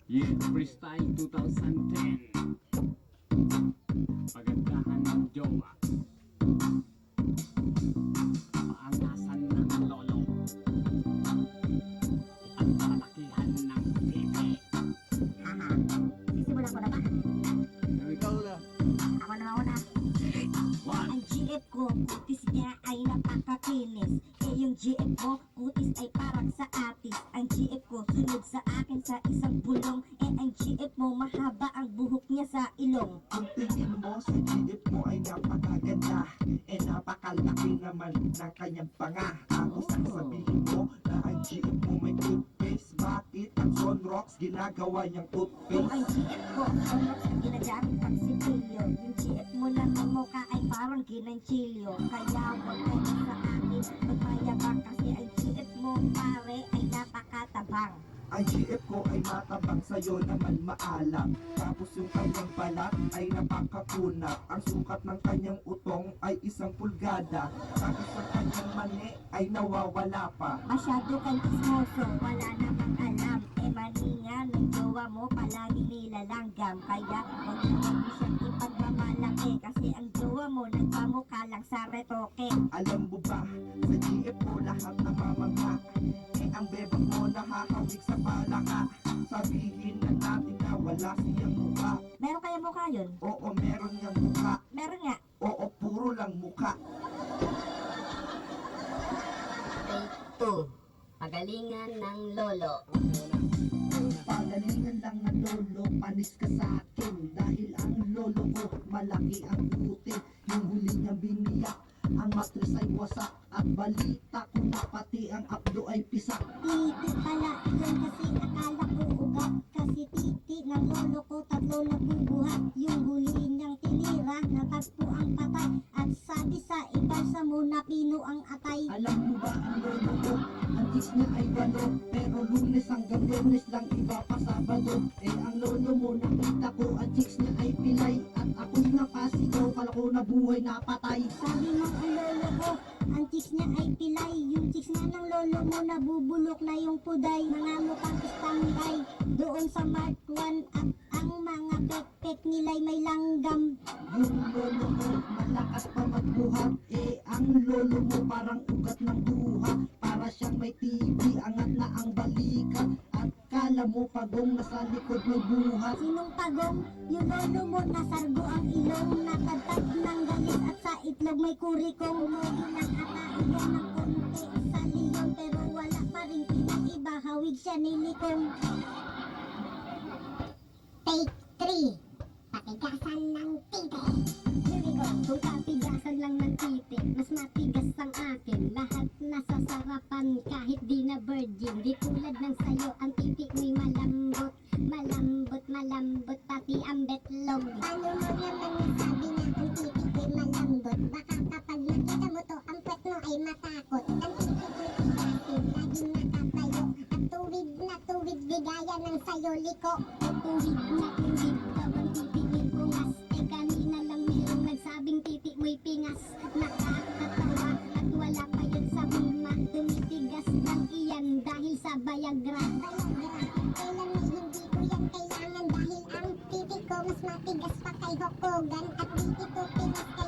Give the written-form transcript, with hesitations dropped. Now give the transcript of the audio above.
Yeah, Freestyle 2010. Pagandahan ng jowa. Paangasan ng lolo. At palakihan ng pipi. Haha, sisimulan ko na ba? Ikaw na. Ako na una. Ang GF ko, kutis niya ay napakakinis. Yung GF mo, kutis ay parang sa atis. Ang GF ko, sunod sa akin sa isang bulong. Ang GF mo, mahaba ang buhok niya sa ilong. Kung tingin mo sa GF mo ay napakaganda, napakalaki naman ng kanyang panga. Tapos ang sabihin mo na ang GF mo may toothpaste. Bakit ang Sunrocks ginagawa niyang Kung toothpaste? ang GF ko, sunod ang ginagamit pang sipilyo. Yung GF mo na ng mukha ay parang ginanchilyo. Kaya huwag ka na sa akin magmayabang, kasi ang GF mo pare ay napakatabang. Ang GF ko ay matabang, sa'yo naman maalam. Tapos yung kanyang balat ay napakakunat. Ang sukat ng kanyang utong ay 1 pulgada. Tapos ang kanyang mani ay nawawala pa. Masyado kang chismoso, wala namang alam. Mali nga ng jowa mo, palagi nilalanggam. Kaya huwag naman mo siyang ipagmamalaki, kasi ang jowa mo nagpamukha lang sa retoke. Alam mo ba, sa GF ko lahat namamangha. Ang bebang mo nakakawig sa palaka. Sabihin na natin na wala siyang mukha. Meron kaya mukha yun? Oo, meron niyang mukha. Meron nga. Oo, puro lang mukha. Take 2. Pagalingan ng lolo. Pagalingan lang ng lolo, panis ka sa akin. Dahil ang lolo ko, malaki ang buti. Yung huli niya biniyak, ang matris ay wasak. At balita ko na pati ang abdo ay pisak. Titi pala yun, kasi akala ko ugat. Kasi titi ng lolo ko, 3 nagbubuhat. Yung huli niyang tinira, natagpo ang patay. At sabi sa iba sa muna, pino ang atay. Alam mo ba ang lolo ko, ang chicks niya ay 8. Pero Lunes hanggang Biyernes lang, iba pa Sabado. Ang lolo mo, nakita ko, ang chicks niya ay pilay. At ako'y napasigaw, kala ko na buhay na patay. Sabi mo ang lolo ko, ang chicks niya ay pilay. Yung chicks na ng lolo mo, nabubulok na yung puday. Mga mukhang standby doon sa Mark 1. At ang mga pek-pek nila'y may langgam. Yung lolo mo, malakas pa magbuhat. Ang lolo mo parang ugat ng duha. Para siyang may TV, angat na ang balikat. At kala mo pagong nasa likod may buhat. Sinong pagong? Yung lolo mo, nasargo ang ilong. Natatag ng galis at sa itlog may kurikong. Umuwi ng ataigan ng konti sa liyon. Pero wala pa rin pinaiba, hawig siya nilikong. Take 3. Patigasan ng titi. Here we go. Kung patigasan lang ng titi, mas matigas ang akin. Lahat nasa sarapan kahit di na virgin. Di tulad ng sayo, ang titi mo'y malambot. Malambot, malambot, pati ang betlog. Paano mo naman nasabi na ang titi ko'y malambot? Baka kapag nakita mo to, ang pet mo ay matakot. Ang titi ko'y tigasin, laging nakatayo. At tuwid na tuwid, di gaya ng sayo liko. At tuwid na tuwid,